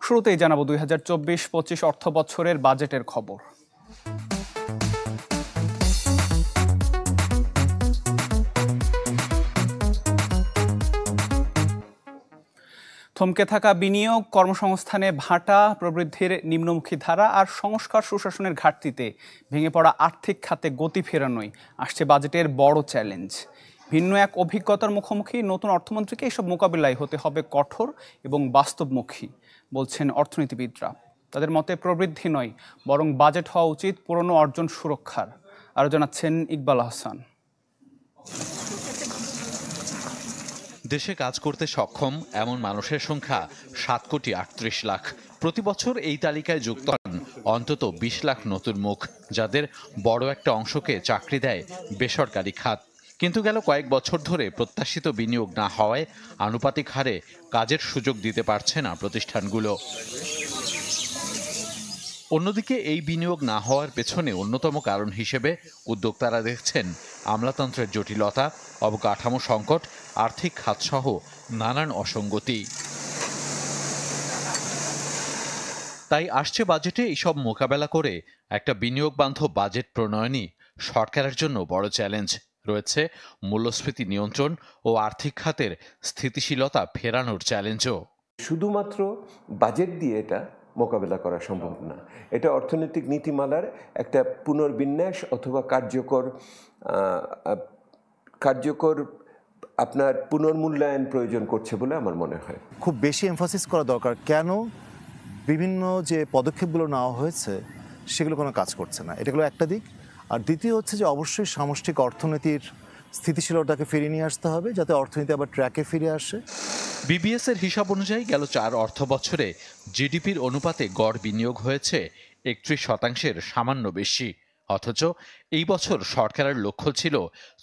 শুরুতেই জানাবো 2024-25 অর্থ বছরের বাজেটের খবর। থমকে থাকা বিনিয়োগ, কর্মসংস্থানে ভাটা, প্রবৃদ্ধির নিম্নমুখী ধারা আর সংস্কার সুশাসনের ঘাটতিতে ভেঙে পড়া আর্থিক খাতে গতি ফেরানোই আসছে বাজেটের বড় চ্যালেঞ্জ। ভিন্ন এক অভিজ্ঞতার মুখোমুখি নতুন অর্থমন্ত্রীকে এসব মোকাবিলায় হতে হবে কঠোর এবং বাস্তবমুখী, বলছেন অর্থনীতিবিদরা। তাদের মতে প্রবৃদ্ধি নয়, বরং বাজেট হওয়া উচিত পুরনো অর্জন সুরক্ষার। আরও জানাচ্ছেন ইকবাল আহসান। দেশে কাজ করতে সক্ষম এমন মানুষের সংখ্যা 7,38 লাখ। প্রতি বছর এই তালিকায় যুক্ত হন অন্তত 20 লাখ নতুন মুখ, যাদের বড় একটা অংশকে চাকরি দেয় বেসরকারি খাত। কিন্তু গেল কয়েক বছর ধরে প্রত্যাশিত বিনিয়োগ না হওয়ায় আনুপাতিক হারে কাজের সুযোগ দিতে পারছে না প্রতিষ্ঠানগুলো। অন্যদিকে এই বিনিয়োগ না হওয়ার পেছনে অন্যতম কারণ হিসেবে উদ্যোক্তারা দেখছেন আমলাতন্ত্রের জটিলতা, অবকাঠামো সংকট, আর্থিক খাতসহ নানান অসঙ্গতি। তাই আসছে বাজেটে এইসব মোকাবেলা করে একটা বিনিয়োগ বান্ধব বাজেট প্রণয়নই সরকারের জন্য বড় চ্যালেঞ্জ। রয়েছে মূল্যস্ফীতি নিয়ন্ত্রণ ও আর্থিক খাতের স্থিতিশীলতা ফেরানোর চ্যালেঞ্জও। শুধুমাত্র বাজেট দিয়ে এটা মোকাবেলা করা সম্ভব না। এটা অর্থনৈতিক নীতিমালার একটা পুনর্বিন্যাস অথবা কার্যকর আপনার পুনর্মূল্যায়ন প্রয়োজন করছে বলে আমার মনে হয়। খুব বেশি এমফাসিস করা দরকার, কেন বিভিন্ন যে পদক্ষেপগুলো নেওয়া হয়েছে সেগুলো কোনো কাজ করছে না, এটা হলো একটা দিক। আর দ্বিতীয় হচ্ছে যে অবশ্যই সামষ্টিক অর্থনীতির স্থিতিশীলতাকে ফিরিয়ে নিয়ে আসতে হবে, যাতে অর্থনীতি আবার ট্র্যাকে ফিরে আসে। বিবিএস এর হিসাব অনুযায়ী গেল 4 অর্থ বছরে জিডিপির অনুপাতে গড় বিনিয়োগ হয়েছে 31% সামান্য বেশি। অথচ এই বছর সরকারের লক্ষ্য ছিল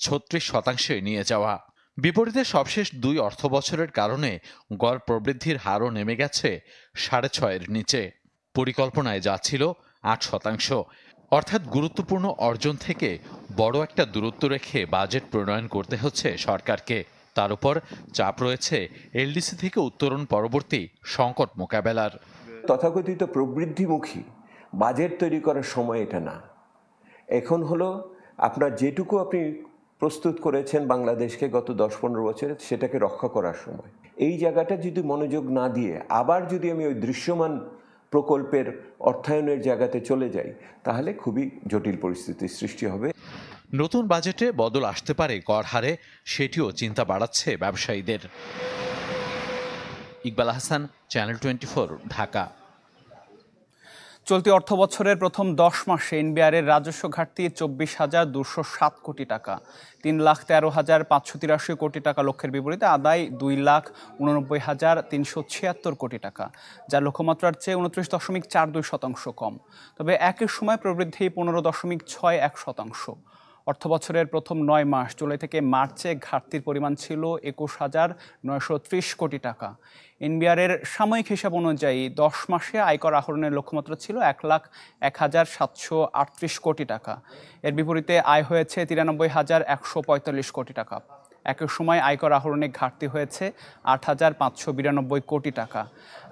36% নিয়ে যাওয়া। বিপরীতে সবশেষ 2 অর্থ বছরের কারণে গড় প্রবৃদ্ধির হারও নেমে গেছে 6.5-এর নিচে। পরিকল্পনায় যা ছিল 8%। অর্থাৎ গুরুত্বপূর্ণ অর্জন থেকে বড় একটা দূরত্ব রেখে বাজেট প্রণয়ন করতে হচ্ছে সরকারকে। তার উপর চাপ রয়েছে এলডিসি থেকে উত্তরণ পরবর্তী সংকট মোকাবেলার। তথাকথিত প্রবৃদ্ধিমুখী বাজেট তৈরি করার সময় এটা না। এখন হলো আপনার যেটুকু আপনি প্রস্তুত করেছেন বাংলাদেশকে গত 10-15 বছরে, সেটাকে রক্ষা করার সময়। এই জায়গাটা যদি মনোযোগ না দিয়ে আবার যদি আমি ওই দৃশ্যমান প্রকল্পের অর্থায়নের জায়গাতে চলে যাই, তাহলে খুবই জটিল পরিস্থিতির সৃষ্টি হবে। নতুন বাজেটে বদল আসতে পারে কর হারে, সেটিও চিন্তা বাড়াচ্ছে ব্যবসায়ীদের। ইকবাল আহসান, চ্যানেল 24, ঢাকা। চলতি অর্থ বছরের প্রথম 10 মাসে এনবিআরের রাজস্ব ঘাটতি 24,207 কোটি টাকা। 3,13,583 কোটি টাকা লক্ষ্যের বিপরীতে আদায় 2,89,376 কোটি টাকা, যা লক্ষ্যমাত্রার চেয়ে 29.42% কম। তবে একই সময় প্রবৃদ্ধি 15.61%। অর্থ বছরের প্রথম 9 মাস জুলাই থেকে মার্চে ঘাটতির পরিমাণ ছিল 21,930 কোটি টাকা। এনবিআরের সাময়িক হিসাব অনুযায়ী 10 মাসে আয়কর আহরণের লক্ষ্যমাত্রা ছিল 1,01,738 কোটি টাকা। এর বিপরীতে আয় হয়েছে 93,145 কোটি টাকা। একই সময় আয়কর আহরণে ঘাটতি হয়েছে 8,592 কোটি টাকা।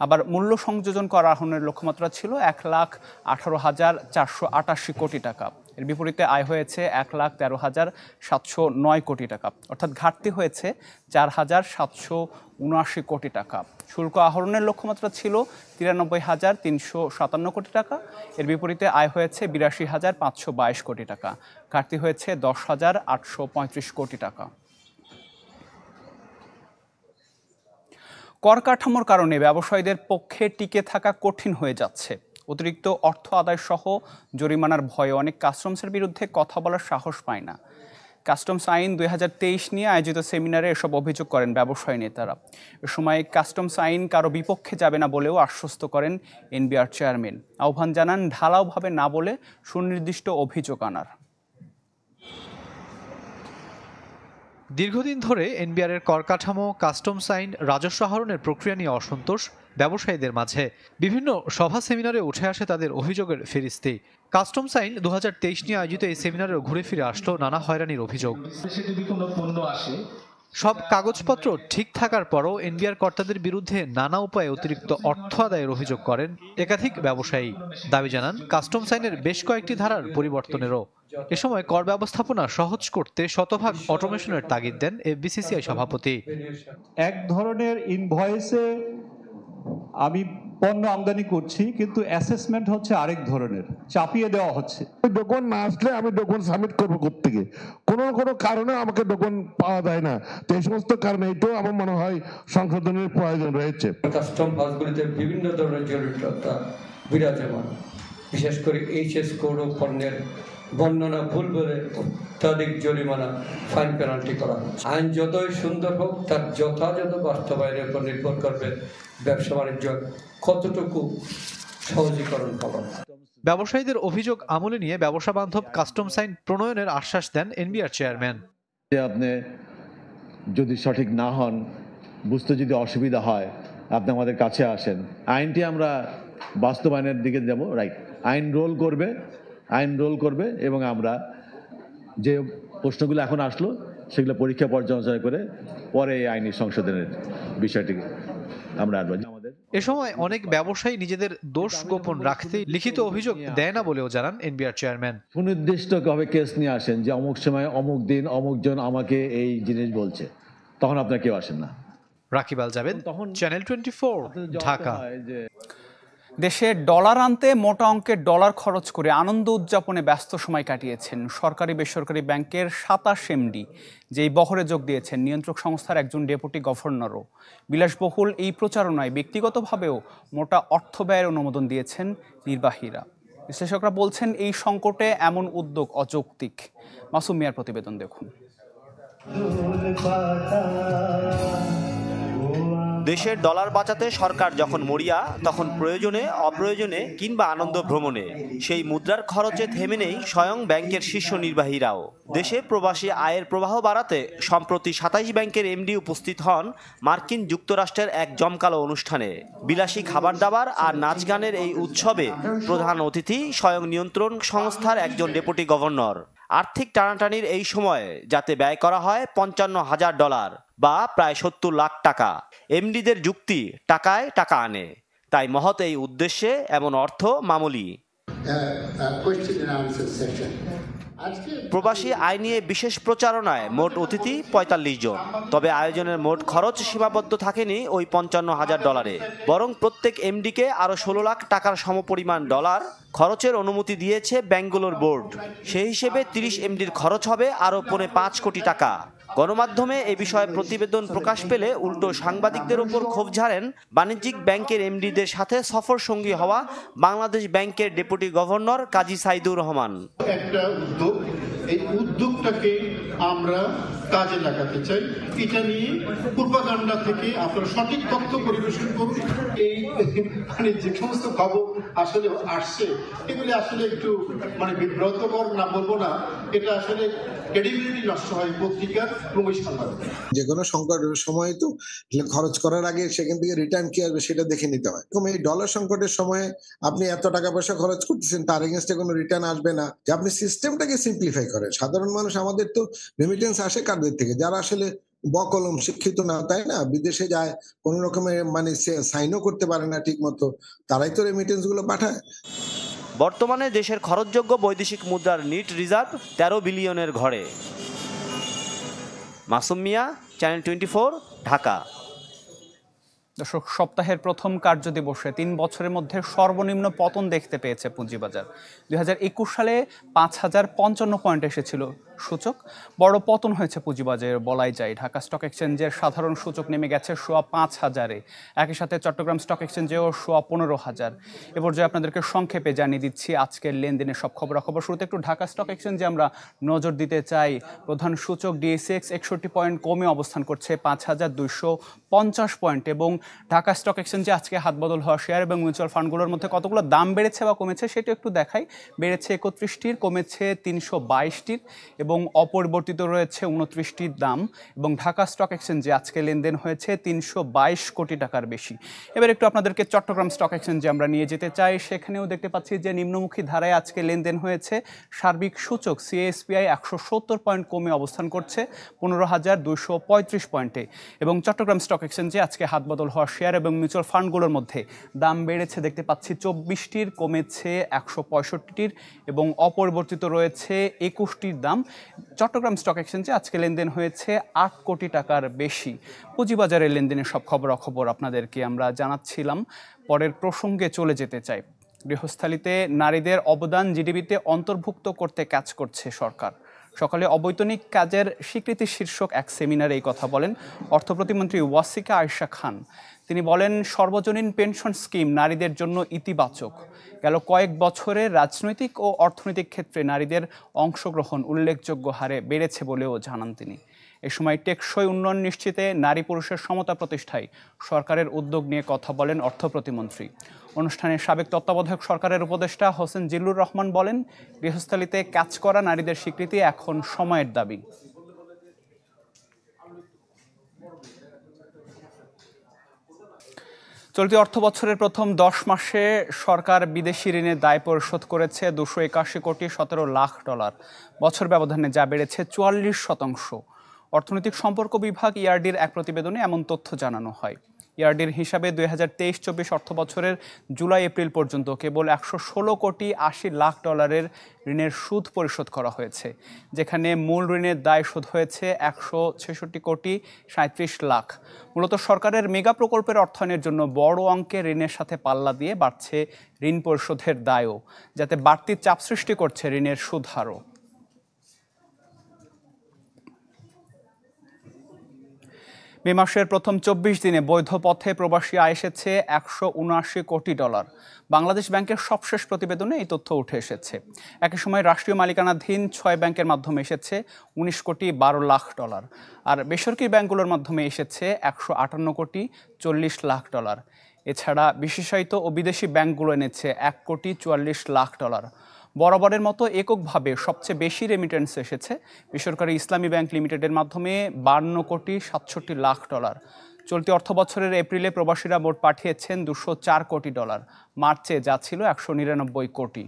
আবার মূল্য সংযোজন কর আহরণের লক্ষ্যমাত্রা ছিল 1,18,488 কোটি টাকা। এর বিপরীতে আয় হয়েছে 1,13,709 কোটি টাকা, অর্থাৎ ঘাটতি হয়েছে 4,779 কোটি টাকা। শুল্ক আহরণের লক্ষ্যমাত্রা ছিল 93,357 কোটি টাকা। এর বিপরীতে আয় হয়েছে 82,522 কোটি টাকা, ঘাটতি হয়েছে 10,835 কোটি টাকা। কর কাঠামোর কারণে ব্যবসায়ীদের পক্ষে টিকে থাকা কঠিন হয়ে যাচ্ছে। অতিরিক্ত অর্থ আদায় সহ জরিমানার ভয়ে অনেক কাস্টমসের বিরুদ্ধে কথা বলার সাহস পায় না। কাস্টমস আইন 2023 নিয়ে আয়োজিত সেমিনারে এসব অভিযোগ করেন ব্যবসায়ী নেতারা। এ সময় কাস্টমস আইন কারো বিপক্ষে যাবে না বলেও আশ্বস্ত করেন এনবিআর চেয়ারম্যান। আহ্বান জানান ঢালাওভাবে না বলে সুনির্দিষ্ট অভিযোগ আনার। দীর্ঘদিন ধরে এনবিআরের কর কাঠামো, কাস্টমস আইন, রাজস্ব আহরণের প্রক্রিয়া নিয়ে অসন্তোষ ব্যবসায়ীদের মাঝে। বিভিন্ন সভা সেমিনারে উঠে আসে তাদের অভিযোগের ফেরিস্তি। কাস্টমস আইন 2023 নিয়ে আয়োজিত এই সেমিনারেও ঘুরে ফিরে আসলো নানা হয়রানির অভিযোগ। সব কাগজপত্র ঠিক থাকার পরও এনবিআর কর্তাদের বিরুদ্ধে নানা উপায়ে অতিরিক্ত অর্থ আদায়ের অভিযোগ করেন একাধিক ব্যবসায়ী। দাবি জানান কাস্টমস আইনের বেশ কয়েকটি ধারার পরিবর্তনেরও। এ সময় কর ব্যবস্থাপনা সহজ করতে শতভাগ অটোমেশনের তাগিদ দেন বিসিসিআই সভাপতি। এক ধরনের ইনভয়েসে আমি পণ্য আমদানি করছি, কিন্তু অ্যাসেসমেন্ট হচ্ছে আরেক ধরনের, চাপিয়ে দেওয়া হচ্ছে। ডকুমেন্ট না আসলে আমি ডকুমেন্ট সাবমিট করবো কোত্থেকে? কোনো কারণে আমাকে ডকুমেন্ট পাওয়া যায় না। তো এই সমস্ত কারণে এটাও আমার মনে হয় সংশোধনের প্রয়োজন রয়েছে। কাস্টম হাউসগুলিতে বিভিন্ন ধরনের জটিলতা বিরাজমান, বিশেষ করে এইচএস কোড ও পণ্যের বর্ণনা ভুল বলে অত্যাধিক জরিমানা, ফাইন পেনাল্টি করা হচ্ছে। আইন যতই সুন্দর হোক, তার যথাযথ বাস্তবায়নের উপর নির্ভর করবে ব্যবসা বাণিজ্য কতটুকু সহজীকরণ পাবে। ব্যবসায়ীদের অভিযোগ আমলে নিয়ে ব্যবসা বান্ধব কাস্টমস আইন প্রণয়নের আশ্বাস দেন এনবিআর চেয়ারম্যান। আপনি যদি সঠিক না হন, বুঝতে যদি অসুবিধা হয়, আপনি আমাদের কাছে আসেন, আইনটি আমরা বাস্তবায়নের দিকে যাব। রাইট, আইন রোল করবে এবং আমরা যে প্রশ্নগুলো এখন আসলো সেগুলো পরীক্ষা পর্যালোচনা করে পরে এই আইনি সংশোধনের বিষয়টি আমরা এ সময় অনেক ব্যবসায়ী নিজেদের দোষ গোপন রাখতে লিখিত অভিযোগ দেয় না বলেও জানান এনবিআর চেয়ারম্যান। সুনির্দিষ্টভাবে কেস নিয়ে আসেন যে অমুক সময় অমুক দিন অমুক জন আমাকে এই জিনিস বলছে, তখন আপনার কেউ আসেন না। রাকিব আল জাবেদ, চ্যানেল 24, ঢাকা। দেশে ডলার আনতে মোটা অঙ্কের ডলার খরচ করে আনন্দ উদযাপনে ব্যস্ত সময় কাটিয়েছেন সরকারি বেসরকারি ব্যাংকের 27 এমডি, যেই বহরে যোগ দিয়েছেন নিয়ন্ত্রক সংস্থার একজন ডেপুটি গভর্নরও। বিলাসবহুল এই প্রচারণায় ব্যক্তিগতভাবেও মোটা অর্থ ব্যয়ের অনুমোদন দিয়েছেন নির্বাহীরা। বিশ্লেষকরা বলছেন এই সংকটে এমন উদ্যোগ অযৌক্তিক। মাসুম মিয়ার প্রতিবেদন দেখুন। দেশের ডলার বাঁচাতে সরকার যখন মরিয়া, তখন প্রয়োজনে অপ্রয়োজনে কিংবা আনন্দ ভ্রমণে সেই মুদ্রার খরচে থেমে নেই স্বয়ং ব্যাংকের শীর্ষ নির্বাহীরাও। দেশে প্রবাসী আয়ের প্রবাহ বাড়াতে সম্প্রতি 27 ব্যাংকের এমডি উপস্থিত হন মার্কিন যুক্তরাষ্ট্রের এক জমকালো অনুষ্ঠানে। বিলাসী খাবার দাবার আর নাচ গানের এই উৎসবে প্রধান অতিথি স্বয়ং নিয়ন্ত্রণ সংস্থার একজন ডেপুটি গভর্নর। আর্থিক টানাটানির এই সময়ে যাতে ব্যয় করা হয় $55,000 বা প্রায় 70 লাখ টাকা। এমডিদের যুক্তি, টাকায় টাকা আনে, তাই মহৎ এই উদ্দেশ্যে এমন অর্থ মামুলি। প্রবাসী আয় নিয়ে বিশেষ প্রচারণায় মোট অতিথি 45 জন, তবে আয়োজনের মোট খরচ সীমাবদ্ধ থাকেনি ওই $55,000, বরং প্রত্যেক এমডিকে আরও 16 লাখ টাকার সমপরিমাণ ডলার খরচের অনুমতি দিয়েছে ব্যাংকগুলোর বোর্ড। সেই হিসেবে 30 এমডির খরচ হবে আরও $5 কোটি টাকা। গণমাধ্যমে এ বিষয়ে প্রতিবেদন প্রকাশ পেলে উল্টো সাংবাদিকদের ওপর ক্ষোভ ঝাড়েন বাণিজ্যিক ব্যাংকের এমডিদের সাথে সফর সঙ্গী হওয়া বাংলাদেশ ব্যাংকের ডেপুটি গভর্নর কাজী সাইদুর রহমান। একটা উদ্যোগ, এই উদ্যোগটাকে আমরা কাজে লাগাতে চাই। এটা নিয়ে প্রোপাগান্ডা থেকে আপনারা সঠিক তথ্য পরিবেশন করুন। এই যে সমস্ত খবর আসলে আসছে, এগুলি আসলে একটু বিব্রতকর না বলবো না, এটা আসলে ক্রেডিবিলিটি নষ্ট হয় পত্রিকার এবং ওই সংবাদ। যে কোনো সংকটের সময় তো খরচ করার আগে সেখান থেকে রিটার্ন কি আসবে সেটা দেখে নিতে হয়। এই ডলার সংকটের সময়ে আপনি এত টাকা পয়সা খরচ করতেছেন, তার এগেনস্টে কোনো রিটার্ন আসবে না। যে আপনি সিস্টেমটাকে সিম্পলিফাই করেন। সাধারণ মানুষ, আমাদের তো রেমিটেন্স আসে কাদের থেকে? যারা আসলে বকলম শিক্ষিত না, তাই না, বিদেশে যায়, কোনো রকমের সাইনও করতে পারে না ঠিক মতো, তারাই তো রেমিটেন্স গুলো পাঠায়। বর্তমানে দেশের খরচযোগ্য বৈদেশিক মুদ্রার নিট রিজার্ভ 13 বিলিয়নের ঘরে। মাসুম মিয়া, চ্যানেল 24, ঢাকা। দর্শক, সপ্তাহের প্রথম কার্যদিবসে 3 বছরের মধ্যে সর্বনিম্ন পতন দেখতে পেয়েছে পুঁজিবাজার। 2021 সালে 5055 পয়েন্ট এসেছিল সূচক। বড় পতন হয়েছে পুঁজিবাজারে বলাই যায়। ঢাকা স্টক এক্সচেঞ্জের সাধারণ সূচক নেমে গেছে ৫,০০০-এ। একই সাথে চট্টগ্রাম স্টক এক্সচেঞ্জেও ১৫,০০০। এ পর্যায়ে আপনাদেরকে সংক্ষেপে জানিয়ে দিচ্ছি আজকের লেনদেনের সব খবরাখবর। শুরুতে একটু ঢাকা স্টক এক্সচেঞ্জে আমরা নজর দিতে চাই। প্রধান সূচক ডিএসএক্স 61 পয়েন্ট কমে অবস্থান করছে ৫,২৫০ পয়েন্ট। এবং ঢাকা স্টক এক্সচেঞ্জে আজকে হাতবদল হওয়া শেয়ার এবং মিউচুয়াল ফান্ডগুলোর মধ্যে কতগুলো দাম বেড়েছে বা কমেছে সেটা একটু দেখাই। বেড়েছে 31টির, কমেছে 322টির এবং অপরিবর্তিত রয়েছে 29টির দাম এবং ঢাকা স্টক এক্সচেঞ্জে আজকে লেনদেন হয়েছে 322 কোটি টাকার বেশি। এবার একটু আপনাদেরকে চট্টগ্রাম স্টক এক্সচেঞ্জে আমরা নিয়ে যেতে চাই। সেখানেও দেখতে পাচ্ছি যে নিম্নমুখী ধারায় আজকে লেনদেন হয়েছে। সার্বিক সূচক সিএসপিআই 170 পয়েন্ট কমে অবস্থান করছে 15,235 পয়েন্টে এবং চট্টগ্রাম স্টক এক্সচেঞ্জে আজকে হাতবদল হওয়া শেয়ার এবং মিউচুয়াল ফান্ডগুলোর মধ্যে দাম বেড়েছে দেখতে পাচ্ছি 24টির, কমেছে 165টির এবং অপরিবর্তিত রয়েছে 21টির দাম। চট্টগ্রাম স্টক এক্সচেঞ্জে আজকে লেনদেন হয়েছে 8 কোটি টাকার বেশি। পুঁজিবাজারের লেনদেনের সব খবরাখবর আপনাদেরকে আমরা জানাচ্ছিলাম। পরের প্রসঙ্গে চলে যেতে চাই। গৃহস্থালিতে নারীদের অবদান জিডিপিতে অন্তর্ভুক্ত করতে কাজ করছে সরকার। সকালে অবৈতনিক কাজের স্বীকৃতি শীর্ষক এক সেমিনারে এই কথা বলেন অর্থ প্রতিমন্ত্রী ওয়াসিকা আয়েশা খান। তিনি বলেন, সর্বজনীন পেনশন স্কিম নারীদের জন্য ইতিবাচক। গেল কয়েক বছরে রাজনৈতিক ও অর্থনৈতিক ক্ষেত্রে নারীদের অংশগ্রহণ উল্লেখযোগ্য হারে বেড়েছে বলেও জানান তিনি। এ সময় টেকসই উন্নয়ন নিশ্চিতে নারী পুরুষের সমতা প্রতিষ্ঠায় সরকারের উদ্যোগ নিয়ে কথা বলেন অর্থ প্রতিমন্ত্রী। অনুষ্ঠানে সাবেক তত্ত্বাবধায়ক সরকারের উপদেষ্টা হোসেন জিল্লুর রহমান বলেন, গৃহস্থালিতে কাজ করা নারীদের স্বীকৃতি এখন সময়ের দাবি। চলতি অর্থ বছরের প্রথম 10 মাসে সরকার বিদেশি ঋণের দায় পরিশোধ করেছে 281 কোটি 17 লাখ ডলার। বছর ব্যবধানে যা বেড়েছে 44%। অর্থনৈতিক সম্পর্ক বিভাগ ইআরডির এক প্রতিবেদনে এমন তথ্য জানানো হয়। ইআরডির হিসাবে 2023-24 অর্থ বছরের জুলাই এপ্রিল পর্যন্ত কেবল 116 কোটি 80 লাখ ডলারের ঋণের সুদ পরিশোধ করা হয়েছে, যেখানে মূল ঋণের দায় শোধ হয়েছে 166 কোটি 37 লাখ। মূলত সরকারের মেগা প্রকল্পের অর্থায়নের জন্য বড় অঙ্কের ঋণের সাথে পাল্লা দিয়ে বাড়ছে ঋণ পরিশোধের দায়ও, যাতে বাড়তি চাপ সৃষ্টি করছে ঋণের সুদ হারও। মে মাসের প্রথম 24 দিনে বৈধ পথে প্রবাসী আয় এসেছে 179 কোটি ডলার। বাংলাদেশ ব্যাংকের সবশেষ প্রতিবেদনে এই তথ্য উঠে এসেছে। একই সময় রাষ্ট্রীয় মালিকানাধীন 6 ব্যাংকের মাধ্যমে এসেছে 19 কোটি 12 লাখ ডলার, আর বেসরকারি ব্যাংকগুলোর মাধ্যমে এসেছে 158 কোটি 40 লাখ ডলার। এছাড়া বিশেষায়িত ও বিদেশি ব্যাংকগুলো এনেছে 1 কোটি 44 লাখ ডলার। বরাবরের মতো এককভাবে সবচেয়ে বেশি রেমিটেন্স এসেছে বেসরকারি ইসলামী ব্যাংক লিমিটেডের মাধ্যমে 52 কোটি 67 লাখ ডলার। চলতি অর্থ বছরের এপ্রিলে প্রবাসীরা মোট পাঠিয়েছেন 204 কোটি ডলার, মার্চে যা ছিল 199 কোটি।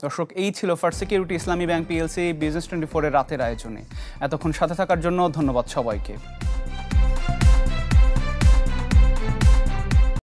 দর্শক, এই ছিল ফার্স্ট সিকিউরিটি ইসলামী ব্যাংক পিএলসি বিজনেস 24 এর রাতের আয়োজনে। এতক্ষণ সাথে থাকার জন্য ধন্যবাদ সবাইকে।